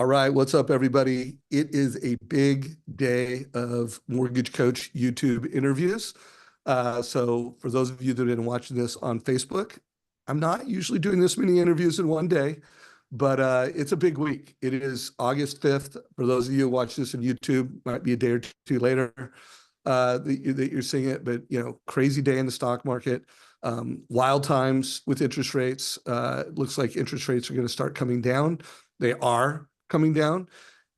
All right, what's up, everybody? It is a big day of Mortgage Coach YouTube interviews. So for those of you that have been watching this on Facebook, I'm not usually doing this many interviews in one day, but it's a big week. It is August 5th. For those of you who watch this on YouTube, might be a day or two later that you're seeing it, but crazy day in the stock market. Wild times with interest rates. Looks like interest rates are going to start coming down. They are coming down,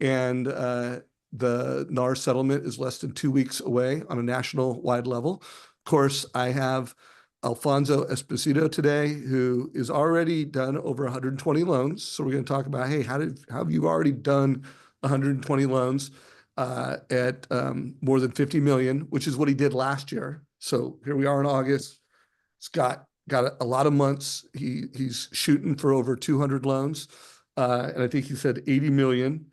and the NAR settlement is less than 2 weeks away on a national wide level. Of course, I have Alfonso Esposito today, who is already done over 120 loans. So we're going to talk about, hey, how have you already done 120 loans at more than 50 million, which is what he did last year. So here we are in August. It's got a lot of months. He's shooting for over 200 loans. And I think he said 80 million.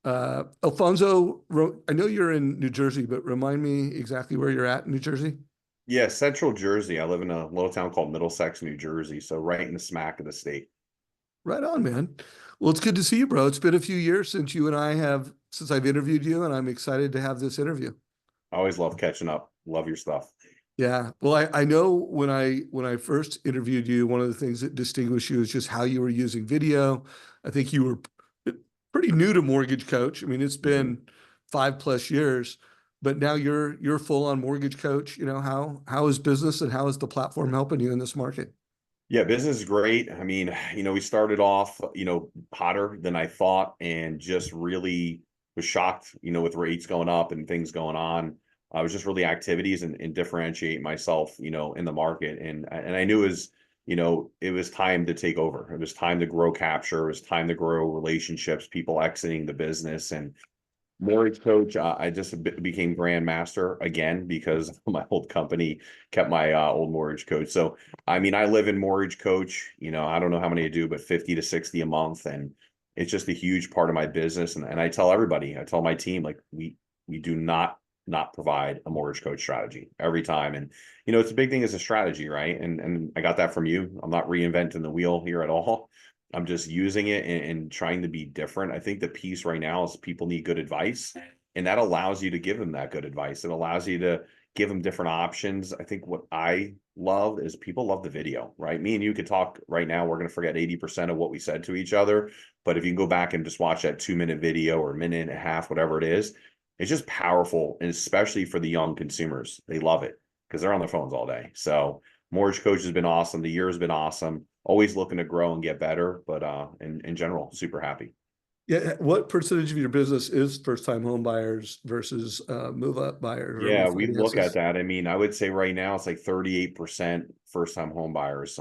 Alfonso, I know you're in New Jersey, but remind me exactly where you're at in New Jersey. Yeah, Central Jersey. I live in a little town called Middlesex, New Jersey. So right in the smack of the state. Right on, man. Well, it's good to see you, bro. It's been a few years since I've interviewed you, and I'm excited to have this interview. I always love catching up. Love your stuff. Yeah. Well, I know when I first interviewed you, one of the things that distinguished you is just how you were using video. I think you were pretty new to Mortgage Coach. I mean, it's been 5+ years, but now you're full on Mortgage Coach. How is business and how is the platform helping you in this market? Yeah, business is great. I mean, we started off, hotter than I thought and just really was shocked, with rates going up and things going on. I was just really activities and differentiate myself, in the market. And I knew it was time to take over. It was time to grow capture. It was time to grow relationships, people exiting the business. And Mortgage Coach, I just became grandmaster again because my old company kept my old Mortgage Coach. So, I mean, I live in Mortgage Coach, I don't know how many I do, but 50 to 60 a month. And it's just a huge part of my business. And I tell everybody, I tell my team, like, we do not provide a Mortgage Coach strategy every time. And, it's a big thing as a strategy, right? And I got that from you. I'm not reinventing the wheel here at all. I'm just using it and trying to be different. I think the piece right now is people need good advice, and that allows you to give them that good advice. It allows you to give them different options. I think what I love is people love the video, right? Me and you could talk right now. We're going to forget 80% of what we said to each other. But if you can go back and just watch that 2-minute video or a minute and a half, whatever it is, it's just powerful. And especially for the young consumers, they love it because they're on their phones all day. So Mortgage Coach has been awesome. The year has been awesome. Always looking to grow and get better, but in general, super happy. Yeah. What percentage of your business is first-time home buyers versus move-up buyers or Yeah, we look at refinances? that. I mean, I would say right now it's like 38% first-time home buyers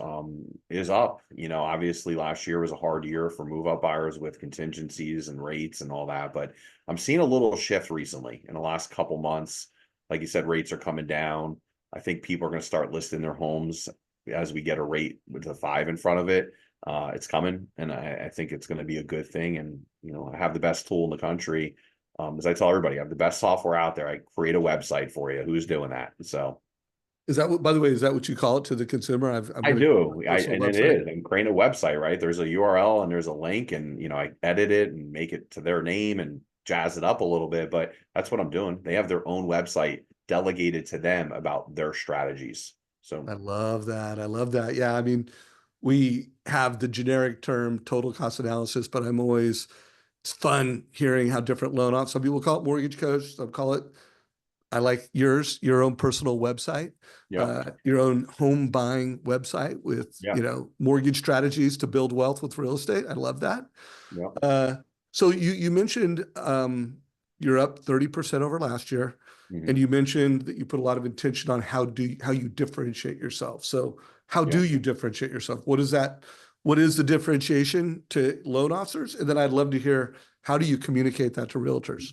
is up. Obviously last year was a hard year for move-up buyers with contingencies and rates and all that, but I'm seeing a little shift recently in the last couple months. Like you said, rates are coming down. I think people are going to start listing their homes as we get a rate with a 5 in front of it. It's coming, and I think it's going to be a good thing. And I have the best tool in the country. As I tell everybody, I have the best software out there. I create a website for you. Who's doing that? So Is that what, by the way, is that what you call it to the consumer? I'm I going to create do. my personal And it website. is. I'm creating a website, right? There's a URL and there's a link, and I edit it and make it to their name and jazz it up a little bit. But that's what I'm doing. They have their own website delegated to them about their strategies. So I love that. I love that. Yeah. I mean, we have the generic term total cost analysis, but it's fun hearing how different loan ops. Some people call it Mortgage Coach. Some call it, I like yours, your own personal website, yeah, your own home buying website with, yeah, mortgage strategies to build wealth with real estate. I love that. yeah. So you mentioned you're up 30% over last year, and Mhm. you mentioned that you put a lot of intention on how you differentiate yourself. So how Yeah. do you differentiate yourself? What is that? What is the differentiation to loan officers? And then I'd love to hear, how do you communicate that to realtors?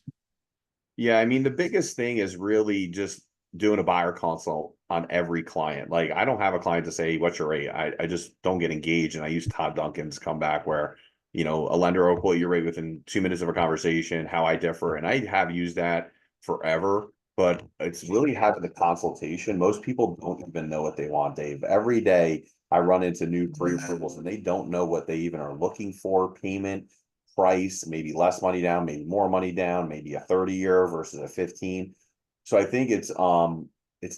Yeah, I mean, the biggest thing is really just doing a buyer consult on every client. Like, I don't have a client to say, what's your rate? I just don't get engaged. And I use Todd Duncan's comeback where, a lender will quote your rate within 2 minutes of a conversation, how I differ. And I have used that forever, but it's really having the consultation. Most people don't even know what they want, Dave. Every day I run into new pre-approvals and they don't know what they even are looking for, payment, price, maybe less money down, maybe more money down, maybe a 30-year versus a 15. So I think it's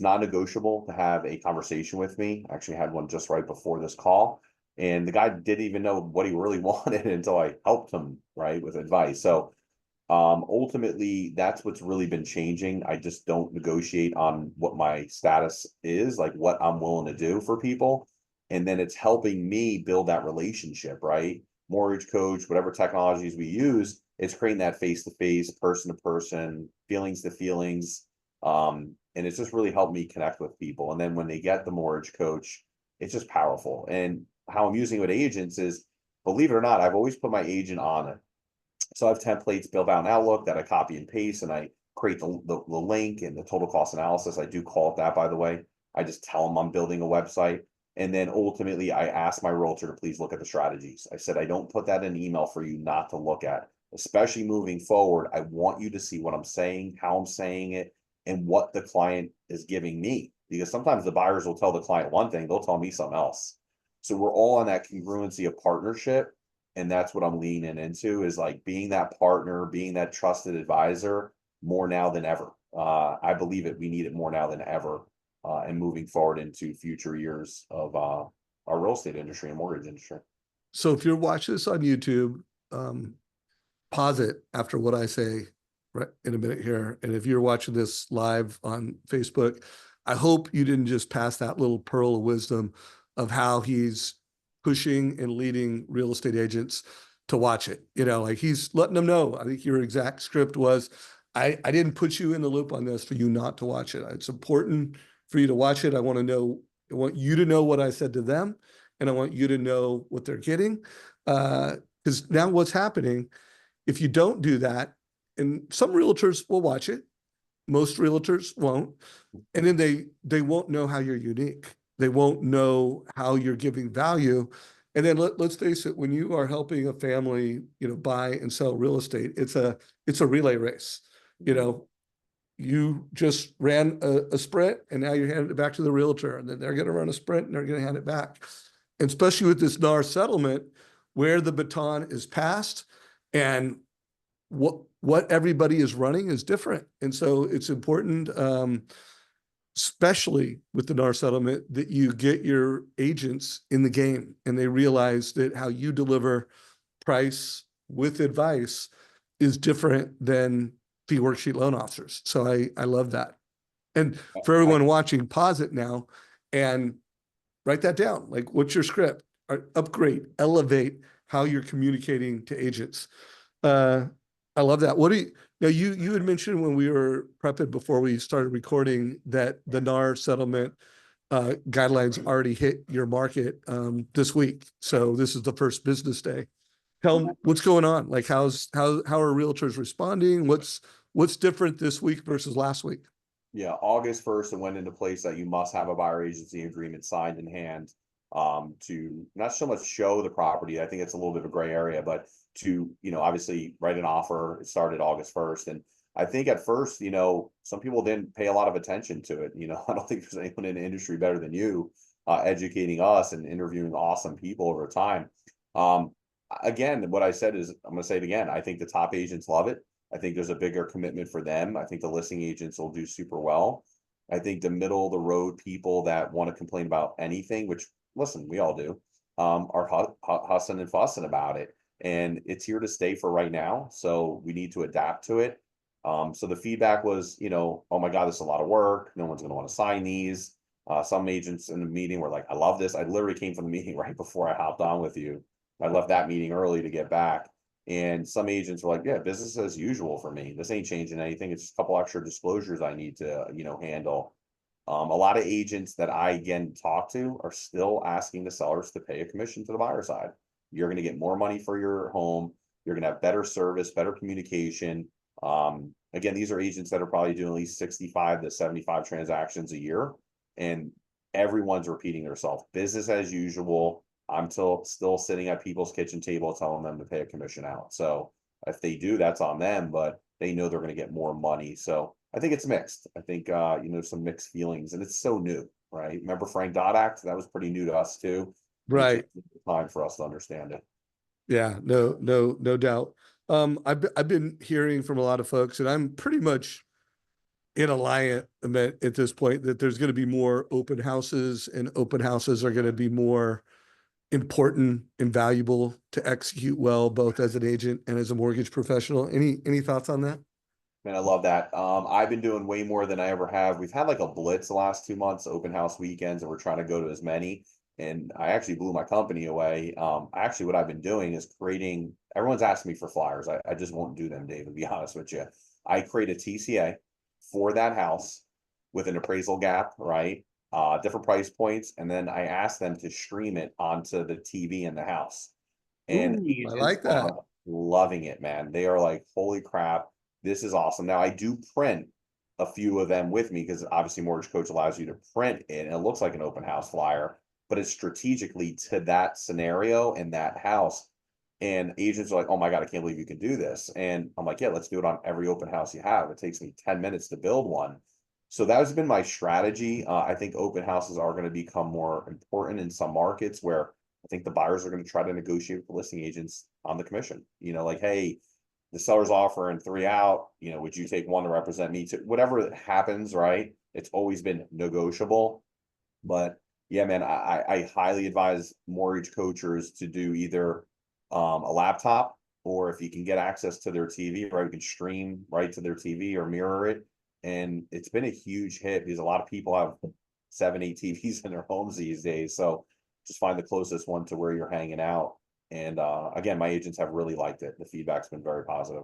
not negotiable to have a conversation with me. I actually had one just right before this call, and the guy didn't even know what he really wanted until I helped him, right, with advice. So ultimately, that's what's really been changing. I just don't negotiate on what my status is, like what I'm willing to do for people. And then it's helping me build that relationship, right? Mortgage coach, whatever technologies we use, it's creating that face-to-face, person-to-person, feelings to feelings. And it's just really helped me connect with people. And then when they get the mortgage coach, it's just powerful. And how I'm using it with agents is, believe it or not, I've always put my agent on it. So I have templates built out in Outlook that I copy and paste, and I create the link and the total cost analysis. I do call it that, by the way. I just tell them I'm building a website. And then ultimately, I ask my realtor to please look at the strategies. I said, I don't put that in an email for you not to look at, especially moving forward. I want you to see what I'm saying, how I'm saying it, and what the client is giving me. Because sometimes the buyers will tell the client one thing, they'll tell me something else. So we're all on that congruency of partnership. And that's what I'm leaning into, is like being that partner, being that trusted advisor more now than ever. I believe it. We need it more now than ever, and moving forward into future years of our real estate industry and mortgage industry. So if you're watching this on YouTube, pause it after what I say right in a minute here. And if you're watching this live on Facebook, I hope you didn't just pass that little pearl of wisdom of how he's pushing and leading real estate agents to watch it. You know, like he's letting them know. I think your exact script was, I didn't put you in the loop on this for you not to watch it. It's important for you to watch it. I want you to know what I said to them, and I want you to know what they're getting. Because now what's happening, if you don't do that, and some realtors will watch it, most realtors won't, and then they won't know how you're unique. They won't know how you're giving value. And then let's face it, when you are helping a family, buy and sell real estate, it's a relay race. You just ran a sprint, and now you're handing it back to the realtor, and then they're going to run a sprint and they're going to hand it back. And especially with this NAR settlement, where the baton is passed and what everybody is running is different. And so it's important, especially with the NAR settlement, that you get your agents in the game and they realize that how you deliver price with advice is different than fee worksheet loan officers. So I love that. And for everyone watching, pause it now and write that down. Like, what's your script? Upgrade, elevate how you're communicating to agents. I love that. You had mentioned when we were prepping before we started recording that the NAR settlement guidelines already hit your market this week. So this is the first business day. Tell them what's going on. Like how are realtors responding? What's different this week versus last week? Yeah, August 1st, it went into place that you must have a buyer agency agreement signed in hand to not so much show the property. I think it's a little bit of a gray area, but to, obviously write an offer. It started August 1st. And I think at first, some people didn't pay a lot of attention to it. I don't think there's anyone in the industry better than you, educating us and interviewing awesome people over time. Again, what I said is, I'm going to say it again. I think the top agents love it. I think there's a bigger commitment for them. I think the listing agents will do super well. I think the middle of the road people that want to complain about anything, which, listen, we all do, are hussing and fussing about it. And it's here to stay for right now. So we need to adapt to it. So the feedback was, oh my God, this is a lot of work. No one's going to want to sign these. Some agents in the meeting were like, I love this. I literally came from the meeting right before I hopped on with you. I left that meeting early to get back. And some agents were like, yeah, business as usual for me. This ain't changing anything. It's just a couple extra disclosures I need to, handle. A lot of agents that I, again, talk to are still asking the sellers to pay a commission to the buyer side. You're going to get more money for your home. You're going to have better service, better communication. Again, these are agents that are probably doing at least 65 to 75 transactions a year. And everyone's repeating themselves. Business as usual. I'm still sitting at people's kitchen table telling them to pay a commission out. So if they do, that's on them, but they know they're going to get more money. So I think it's mixed. I think, some mixed feelings, and it's so new, right? Remember Frank Dot Act? That was pretty new to us too. Right. Time for us to understand it. Yeah, no doubt. I've been hearing from a lot of folks, and I'm pretty much in alignment at this point that there's going to be more open houses, and open houses are going to be more important and valuable to execute well, both as an agent and as a mortgage professional. Any thoughts on that? Man, I love that. I've been doing way more than I ever have. We've had like a blitz the last 2 months, open house weekends, and we're trying to go to as many. And I actually blew my company away. Actually, what I've been doing is creating. Everyone's asking me for flyers. I just won't do them, Dave. To be honest with you, I create a TCA for that house with an appraisal gap, right? Different price points, and then I ask them to stream it onto the TV in the house. And Ooh, I agents like that. are loving it, man. They are like, holy crap, this is awesome. Now I do print a few of them with me because obviously Mortgage Coach allows you to print it and it looks like an open house flyer, but it's strategically to that scenario and that house. And agents are like, oh my God, I can't believe you can do this. And I'm like, yeah, let's do it on every open house you have. It takes me 10 minutes to build one. So that has been my strategy. I think open houses are going to become more important in some markets where I think the buyers are going to try to negotiate with the listing agents on the commission. Like, hey, the seller's offering 3 out. Would you take one to represent me? To whatever happens, right? It's always been negotiable. But yeah, man, I highly advise mortgage coaches to do either a laptop, or if you can get access to their TV, right, you can stream right to their TV or mirror it. And it's been a huge hit because a lot of people have 7, 8 TVs in their homes these days. So just find the closest one to where you're hanging out. And again, my agents have really liked it. The feedback's been very positive.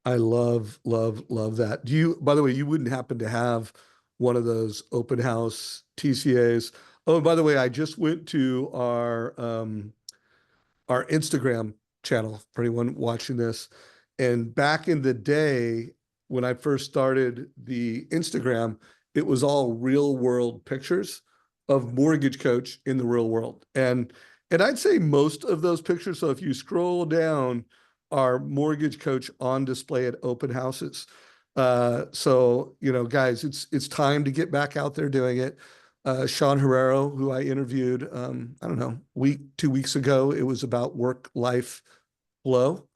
I love that. By the way, you wouldn't happen to have one of those open house TCAs? Oh, by the way, I just went to our Instagram channel for anyone watching this. And back in the day, when I first started the Instagram, it was all real world pictures of Mortgage Coach in the real world. And I'd say most of those pictures, so if you scroll down, are Mortgage Coach on display at open houses. So, guys, it's time to get back out there doing it. Sean Herrero, who I interviewed, I don't know, 2 weeks ago. It was about work-life flow.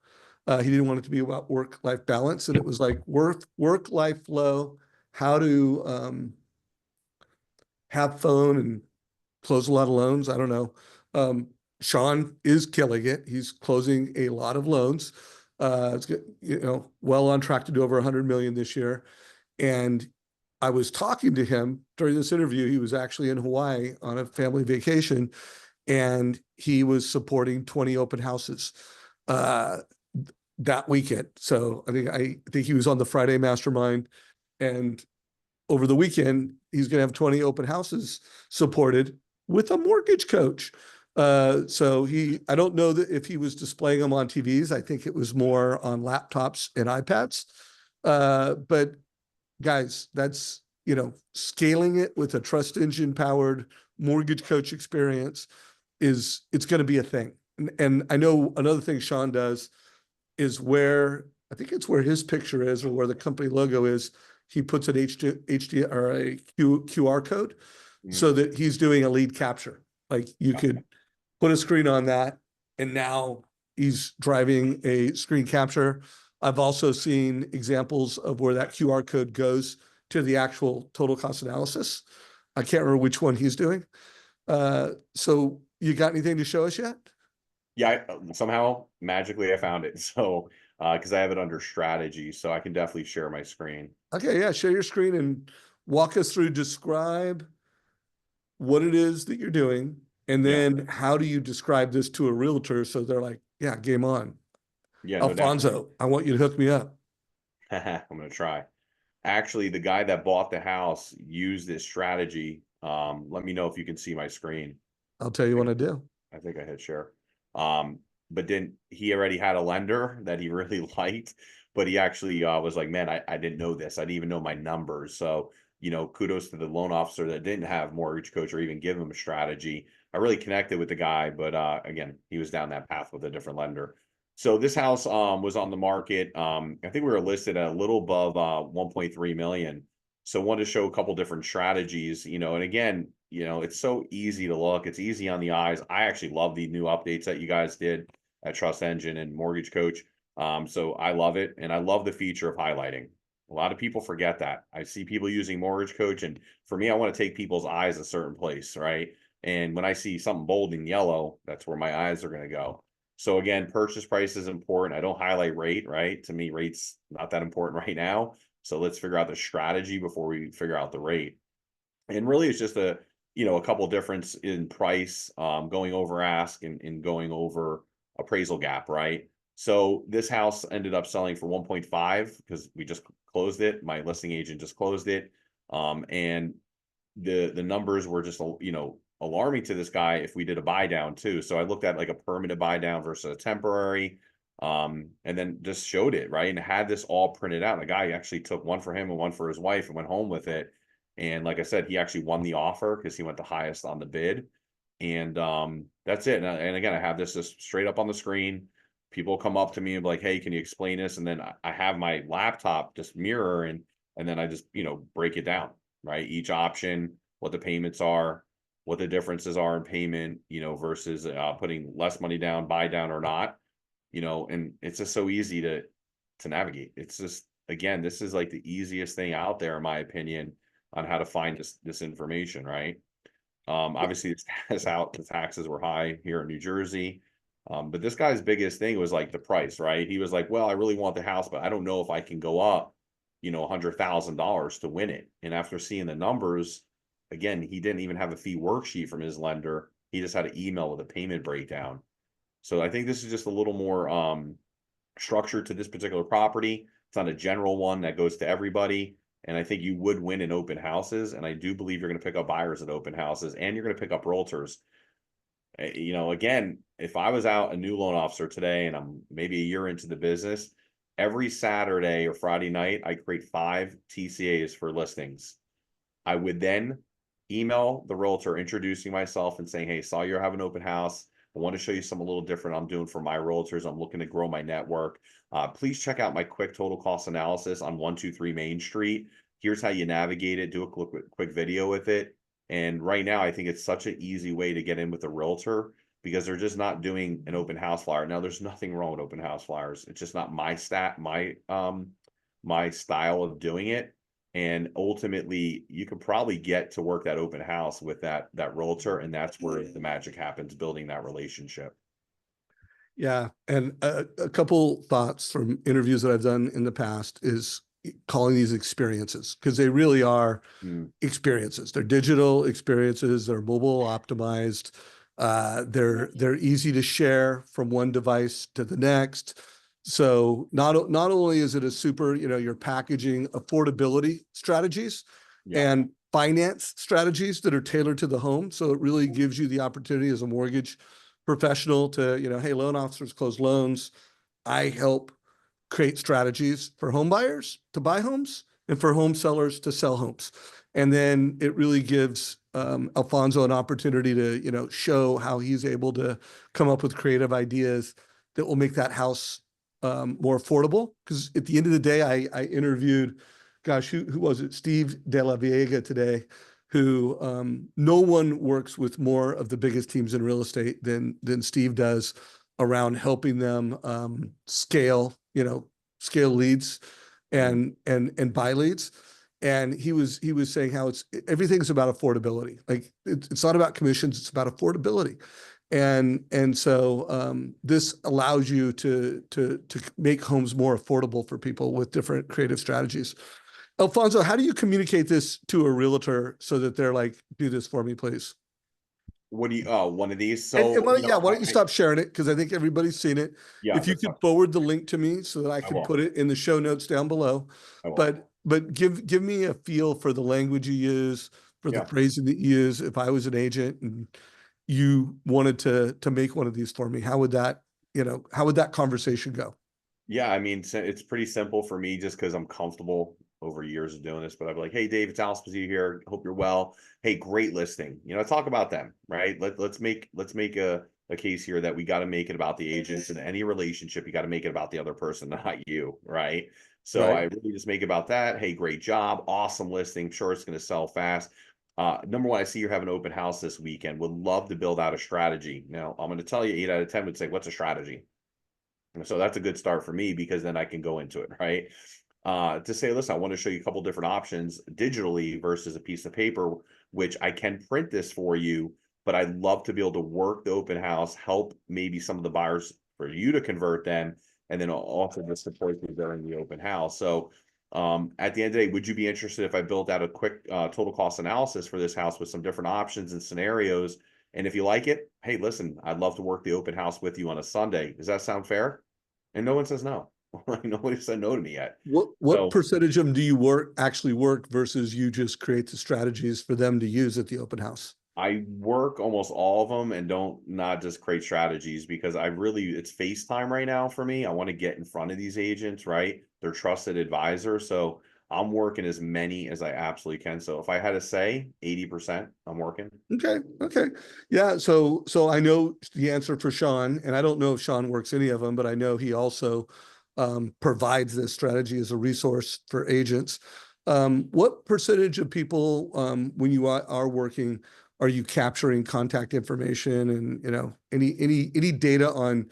He didn't want it to be about work-life balance, and it was like work-life flow, how to have fun and close a lot of loans. I don't know. Sean is killing it. He's closing a lot of loans. It's well on track to do over 100 million this year. And I was talking to him during this interview. He was actually in Hawaii on a family vacation, and he was supporting 20 open houses that weekend. So I think he was on the Friday mastermind, and over the weekend he's going to have 20 open houses supported with a mortgage coach. So I don't know that if he was displaying them on TVs. I think it was more on laptops and iPads. But guys, that's, scaling it with a trust engine powered mortgage coach experience it's going to be a thing. And I know another thing Sean does is I think it's where his picture is or where the company logo is. He puts an HD or a QR code so that he's doing a lead capture. Like you could put a screen on that, and now he's driving a screen capture. I've also seen examples of where that QR code goes to the actual total cost analysis. I can't remember which one he's doing. So you got anything to show us yet? Yeah, somehow magically I found it. So because I have it under strategy, so I can definitely share my screen. Okay, yeah, share your screen and walk us through, describe what it is that you're doing, and Yeah, then how do you describe this to a realtor so they're like, yeah, game on. yeah, no doubt. Alfonso, I want you to hook me up. I'm gonna try. Actually, the guy that bought the house used this strategy. Let me know if you can see my screen. I'll tell you what I do. I think I hit share. But then he already had a lender that he really liked, but he actually was like, man, I didn't know this. I didn't even know my numbers. So, kudos to the loan officer that didn't have mortgage coach or even give him a strategy. I really connected with the guy, but again, he was down that path with a different lender. So this house was on the market. I think we were listed at a little above 1.3 million. So wanted to show a couple different strategies, and again, it's so easy to look. It's easy on the eyes. I actually love the new updates that you guys did at Trust Engine and Mortgage Coach. So I love it. And I love the feature of highlighting. A lot of people forget that. I see people using Mortgage Coach, and for me, I want to take people's eyes a certain place, right? And when I see something bold in yellow, that's where my eyes are going to go. So again, purchase price is important. I don't highlight rate, right? To me, rate's not that important right now. So let's figure out the strategy before we figure out the rate. And really, it's just a couple difference in price, going over ask and going over appraisal gap, right? So this house ended up selling for 1.5 because we just closed it. My listing agent just closed it. And the numbers were just, alarming to this guy if we did a buy down too. So I looked at like a permanent buy down versus a temporary, and then just showed it, right? And had this all printed out. The guy actually took one for him and one for his wife and went home with it. And like I said, he actually won the offer because he went the highest on the bid. And that's it. And again, I have this just straight up on the screen. People come up to me and be like, hey, can you explain this? And then I have my laptop just mirror and then I just, break it down, right? Each option, what the payments are, what the differences are in payment, versus putting less money down, buy down or not, and it's just so easy to navigate. It's just, again, this is like the easiest thing out there, in my opinion, on how to find this information, right? Obviously the taxes were high here in New Jersey. But this guy's biggest thing was like the price, right? He was like, well, I really want the house, but I don't know if I can go up, $100,000 to win it. And after seeing the numbers, again, he didn't even have a fee worksheet from his lender. He just had an email with a payment breakdown. So I think this is just a little more structured to this particular property. It's not a general one that goes to everybody. And I think you would win in open houses. And I do believe you're going to pick up buyers at open houses, and you're going to pick up realtors. Again, if I was out a new loan officer today and I'm maybe a year into the business, every Saturday or Friday night, I create 5 TCAs for listings. I would then email the realtor introducing myself and saying, hey, saw you're having an open house. I want to show you something a little different I'm doing for my realtors. I'm looking to grow my network. Please check out my quick total cost analysis on 123 Main Street. Here's how you navigate it. Do a quick video with it. And right now, I think it's such an easy way to get in with a realtor because they're just not doing an open house flyer. Now, there's nothing wrong with open house flyers. It's just not my style of doing it. And ultimately, you could probably get to work that open house with that realtor, and that's where the magic happens, building that relationship. Yeah. And a couple thoughts from interviews that I've done in the past is calling these experiences, because they really are experiences. They're digital experiences. They're mobile optimized. They're easy to share from one device to the next. So not only is it a super, you're packaging affordability strategies and finance strategies that are tailored to the home. So it really gives you the opportunity as a mortgage professional to, hey, loan officers close loans. I help create strategies for home buyers to buy homes and for home sellers to sell homes. And then it really gives Alfonso an opportunity to, show how he's able to come up with creative ideas that will make that house more affordable. Because at the end of the day, I interviewed, gosh, who was it? Steve De La Vega today, who no one works with more of the biggest teams in real estate than Steve does around helping them scale leads and buy leads. And he was saying how everything's about affordability. Like it's not about commissions, it's about affordability. And so this allows you to make homes more affordable for people with different creative strategies. Alfonso, how do you communicate this to a realtor so that they're like, do this for me, please? What do you, one of these? And So, why don't you stop sharing it? Because I think everybody's seen it. yeah, If you could forward the link to me so that I can put it in the show notes down below. But give me a feel for the language you use, for the phrasing that you use. If I was an agent and you wanted to make one of these for me, how would that conversation go? Yeah, I mean, it's pretty simple for me just because I'm comfortable over years of doing this. But I'd be like, hey, Dave, it's Esposito here. Hope you're well. Hey, great listing. Talk about them, right? Let's make a case here that we got to make it about the agents. And any relationship, you got to make it about the other person, not you, right? So I really just make it about that. Hey, great job. Awesome listing. Sure, it's going to sell fast. Number one, I see you're having an open house this weekend. Would love to build out a strategy. Now, I'm going to tell you 8 out of 10 would say, what's a strategy? So that's a good start for me because then I can go into it, right? To say, listen, I want to show you a couple different options digitally versus a piece of paper, which I can print this for you, but I'd love to be able to work the open house, help maybe some of the buyers for you to convert them, and then also to support you during the open house. So at the end of the day, would you be interested if I built out a quick total cost analysis for this house with some different options and scenarios? And if you like it, hey, listen, I'd love to work the open house with you on a Sunday. Does that sound fair? And no one says no. Nobody said no to me yet. What So percentage of them do you actually work versus you just create the strategies for them to use at the open house? I work almost all of them and don't not just create strategies because I really it's FaceTime right now for me. I want to get in front of these agents, right? They're trusted advisors. So I'm working as many as I absolutely can. So if I had to say 80%, I'm working. Okay. Okay. Yeah. So I know the answer for Sean, and I don't know if Sean works any of them, but I know he also provides this strategy as a resource for agents. What percentage of people, when you are working, are you capturing contact information and, any data on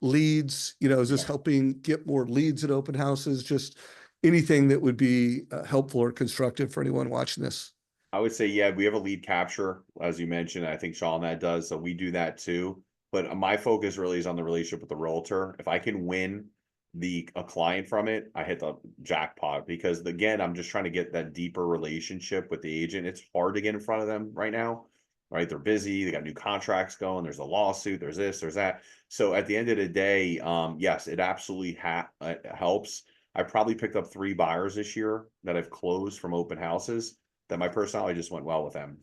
leads? Is this Yeah. helping get more leads at open houses? Just anything that would be helpful or constructive for anyone watching this. I would say, yeah, we have a lead capture, as you mentioned. I think Sean that does. So we do that too. But my focus really is on the relationship with the realtor. If I can win a client from it, I hit the jackpot because again, I'm just trying to get that deeper relationship with the agent. It's hard to get in front of them right now, right? They're busy, they got new contracts going, there's a lawsuit, there's this, there's that. So at the end of the day, yes, it absolutely helps. I probably picked up 3 buyers this year that I've closed from open houses that my personality just went well with them.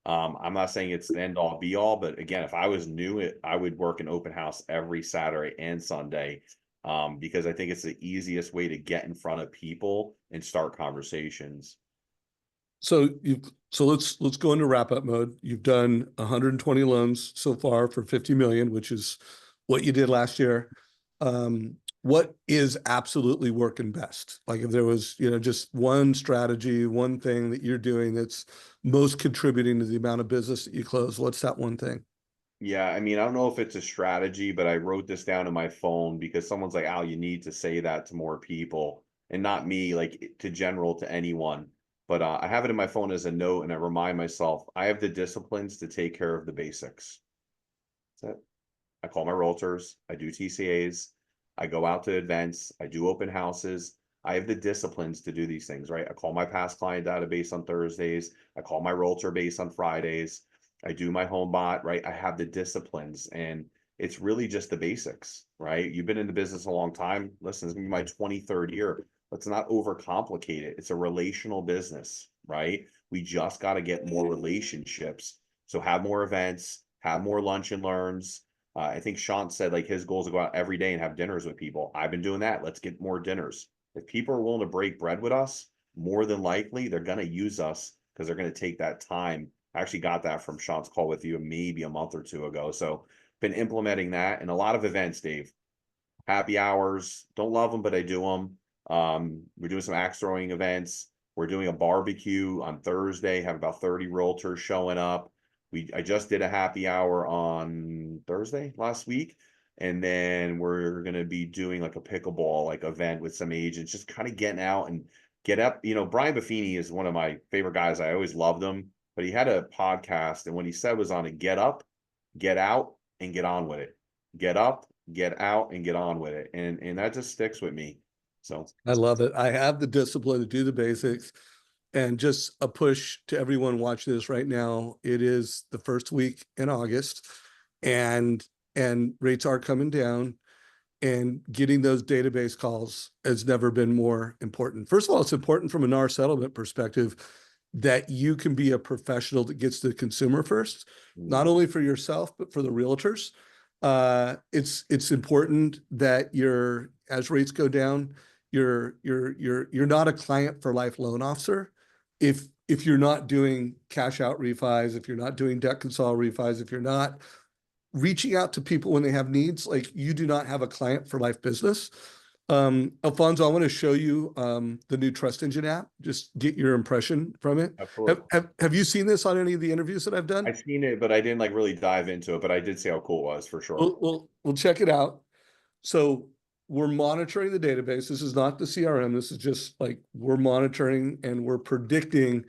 I'm not saying it's the end all be all, but again, if I was new, I would work an open house every Saturday and Sunday, because I think it's the easiest way to get in front of people and start conversations. So let's go into wrap up mode. You've done 120 loans so far for 50 million, which is what you did last year. What is absolutely working best? Like if there was, just one strategy, one thing that you're doing that's most contributing to the amount of business that you close, what's that one thing? Yeah, I mean, I don't know if it's a strategy, but I wrote this down in my phone because someone's like, "Al, you need to say that to more people," and not me, like to general to anyone. But I have it in my phone as a note, and I remind myself I have the disciplines to take care of the basics. That's it. I call my realtors, I do TCAs, I go out to events, I do open houses. I have the disciplines to do these things, right? I call my past client database on Thursdays, I call my realtor base on Fridays, I do my home bot, right? I have the disciplines and it's really just the basics, right? You've been in the business a long time. Listen, it's gonna be my 23rd year. Let's not overcomplicate it. It's a relational business, right? We just got to get more relationships. So have more events, have more lunch and learns. I think Sean said like his goal is to go out every day and have dinners with people. I've been doing that. Let's get more dinners. If people are willing to break bread with us, more than likely they're going to use us because they're going to take that time. I actually got that from Sean's call with you maybe a month or 2 ago. So been implementing that and a lot of events, Dave. Happy hours. Don't love them, but I do them. We're doing some axe throwing events. We're doing a barbecue on Thursday. Have about 30 realtors showing up. I just did a happy hour on Thursday last week, and then we're gonna be doing like a pickleball like event with some agents, just kind of getting out and get up. Brian Buffini is one of my favorite guys. I always loved him, but he had a podcast, and what he said was on it: get up, get out, and get on with it. Get up, get out, and get on with it, and that just sticks with me. So I love it. I have the discipline to do the basics. And just a push to everyone watching this right now. It is the first week in August, and rates are coming down. And getting those database calls has never been more important. First of all, it's important from a NAR settlement perspective that you can be a professional that gets the consumer first, not only for yourself but for the realtors. It's important that as rates go down, you're not a client for life loan officer. If you're not doing cash out refis, if you're not doing debt consol refis, if you're not reaching out to people when they have needs, like you do not have a client for life business. Alfonso, I want to show you the new Trust Engine app. Just get your impression from it. absolutely. Have you seen this on any of the interviews that I've done? I've seen it, but I didn't like really dive into it. But I did see how cool it was for sure. We'll check it out. So we're monitoring the database. This is not the CRM. This is just like we're monitoring and we're predicting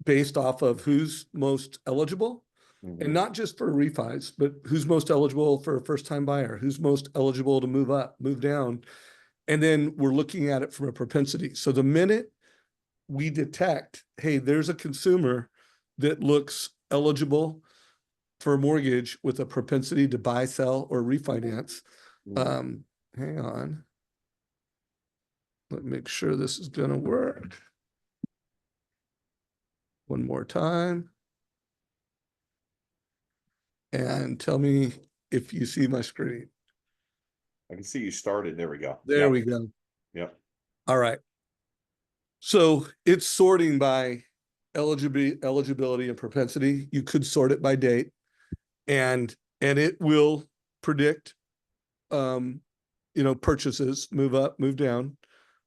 based off of who's most eligible. And not just for refis, but who's most eligible for a first-time buyer, who's most eligible to move up, move down. And then we're looking at it from a propensity. So the minute we detect, hey, there's a consumer that looks eligible for a mortgage with a propensity to buy, sell, or refinance. Hang on. Let me make sure this is going to work. One more time. And tell me if you see my screen. I can see you started. There we go. There we go. Yep. All right. So it's sorting by eligibility and propensity. You could sort it by date, and it will predict, purchases, move up, move down.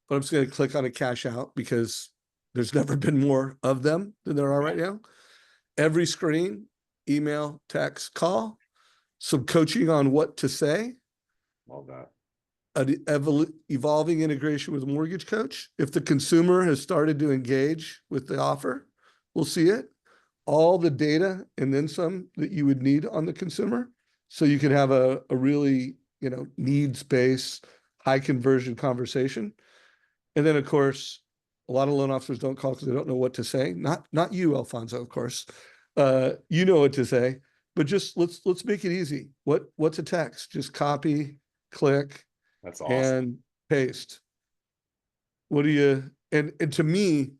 But I'm just going to click on a cash out because there's never been more of them than there are right now. Every screen, email, text, call, some coaching on what to say. Love that. An evolving integration with MortgageCoach. If the consumer has started to engage with the offer, we'll see it. All the data and then some that you would need on the consumer. So you can have a really, needs-based, high conversion conversation. And then, of course, a lot of loan officers don't call because they don't know what to say. Not you, Alfonso, of course. You know what to say, but just let's make it easy. What's a text? Just copy, click, That's awesome. and paste. What do you, and to me,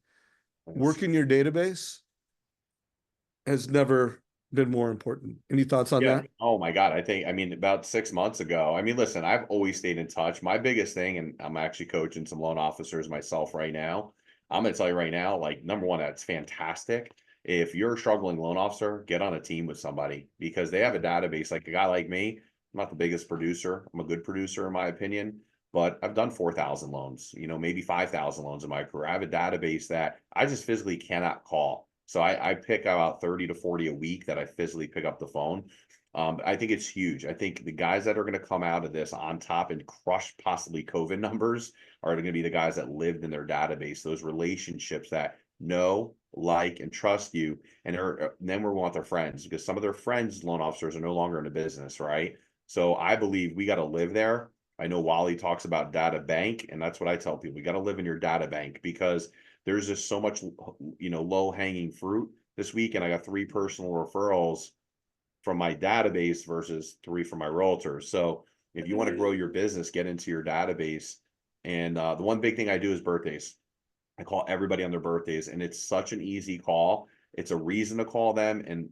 working your database has never been more important. Any thoughts on that? Oh my God. I mean, about 6 months ago, listen, I've always stayed in touch. My biggest thing, and I'm actually coaching some loan officers myself right now. I'm going to tell you right now, like, number one, that's fantastic. If you're a struggling loan officer, get on a team with somebody because they have a database. Like a guy like me, I'm not the biggest producer. I'm a good producer in my opinion, but I've done 4,000 loans, maybe 5,000 loans in my career. I have a database that I just physically cannot call. So I pick about 30 to 40 a week that I physically pick up the phone. I think it's huge. I think the guys that are going to come out of this on top and crush possibly COVID numbers are going to be the guys that lived in their database, those relationships that know, like, and trust you. And then we want their friends because some of their friends, loan officers, are no longer in the business, right? So I believe we got to live there. I know Wally talks about data bank, and that's what I tell people. You got to live in your data bank because there's just so much, low hanging fruit this week. And I got 3 personal referrals from my database versus 3 from my realtors. So if you want to grow your business, get into your database. And the one big thing I do is birthdays. I call everybody on their birthdays, and it's such an easy call. It's a reason to call them. And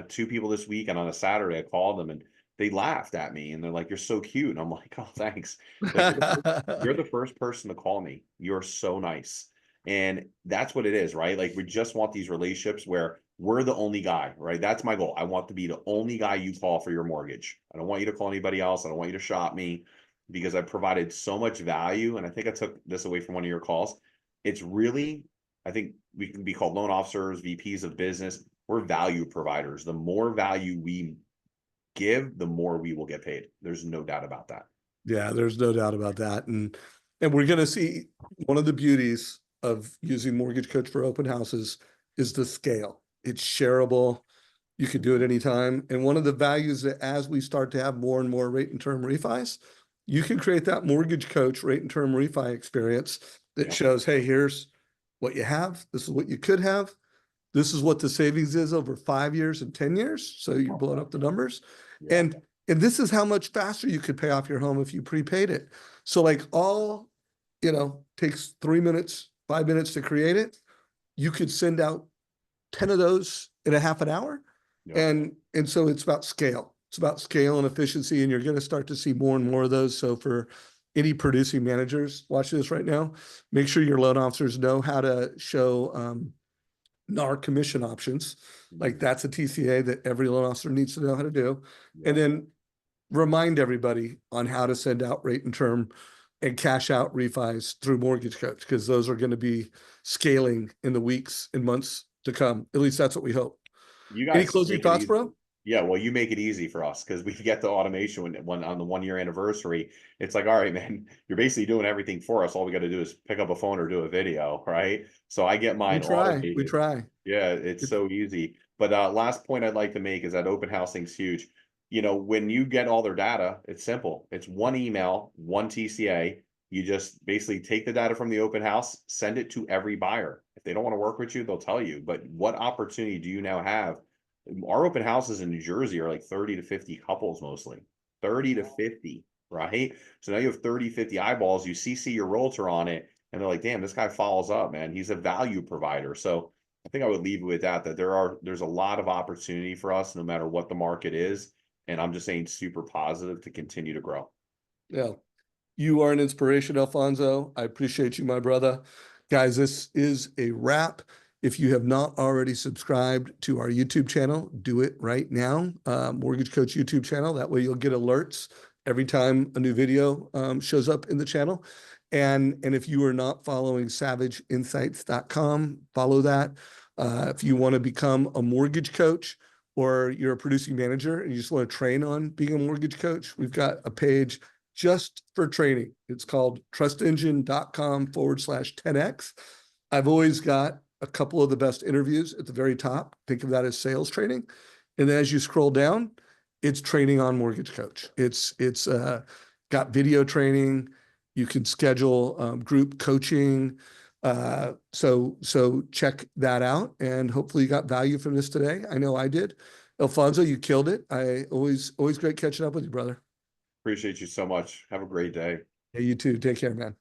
2 people this week, and on a Saturday, I called them and they laughed at me and they're like, "You're so cute." And I'm like, "Oh, thanks." Like, you're the first person to call me. You're so nice. And that's what it is, right? Like, we just want these relationships where we're the only guy, right? That's my goal. I want to be the only guy you call for your mortgage. I don't want you to call anybody else. I don't want you to shop me because I've provided so much value. And I think I took this away from one of your calls. It's really, I think we can be called loan officers, VPs of business. We're value providers. The more value we give, the more we will get paid. There's no doubt about that. Yeah, there's no doubt about that. And we're going to see one of the beauties of using MortgageCoach for open houses is the scale. It's shareable. You can do it anytime. And one of the values that as we start to have more and more rate and term refis, you can create that MortgageCoach rate and term refi experience that shows, hey, here's what you have. This is what you could have. This is what the savings is over 5 years and 10 years. So you're blowing up the numbers. And this is how much faster you could pay off your home if you prepaid it. So like all, takes 3 minutes, 5 minutes to create it. You could send out 10 of those in a half an hour. And so it's about scale. It's about scale and efficiency. And you're going to start to see more and more of those. So for any producing managers watching this right now, make sure your loan officers know how to show NAR commission options. Like that's a TCA that every loan officer needs to know how to do. And then remind everybody on how to send out rate and term and cash out refis through MortgageCoach, because those are going to be scaling in the weeks and months to come. At least that's what we hope. You guys Any closing thoughts, bro? Yeah, well, you make it easy for us because we get the automation when on the 1 year anniversary. It's like, all right, man, you're basically doing everything for us. All we got to do is pick up a phone or do a video, right? So I get We mine try, we automated. try. Yeah, it's It's so easy. But last point I'd like to make is that open house thing's huge. When you get all their data, it's simple. It's one email, one TCA. You just basically take the data from the open house, send it to every buyer. If they don't want to work with you, they'll tell you. But what opportunity do you now have? Our open houses in New Jersey are like 30 to 50 couples mostly. 30 to 50, right? So now you have 30, 50 eyeballs. You CC your realtor on it, and they're like, damn, this guy follows up, man. He's a value provider. So I think I would leave it with that there's a lot of opportunity for us no matter what the market is. And I'm just saying super positive to continue to grow. Yeah. You are an inspiration, Alfonso. I appreciate you, my brother. Guys, this is a wrap. If you have not already subscribed to our YouTube channel, do it right now. Mortgage Coach YouTube channel. That way you'll get alerts every time a new video shows up in the channel. And if you are not following savageinsights.com, follow that. If you want to become a mortgage coach or you're a producing manager and you just want to train on being a mortgage coach, we've got a page just for training. It's called trustengine.com/10x. I've always got a couple of the best interviews at the very top. Think of that as sales training. And then as you scroll down, it's training on Mortgage Coach. It's got video training. You can schedule group coaching. So check that out. And hopefully you got value from this today. I know I did. Alfonso, you killed it. I always great catching up with you, brother. Appreciate you so much. Have a great day. Yeah, you too. Take care, man.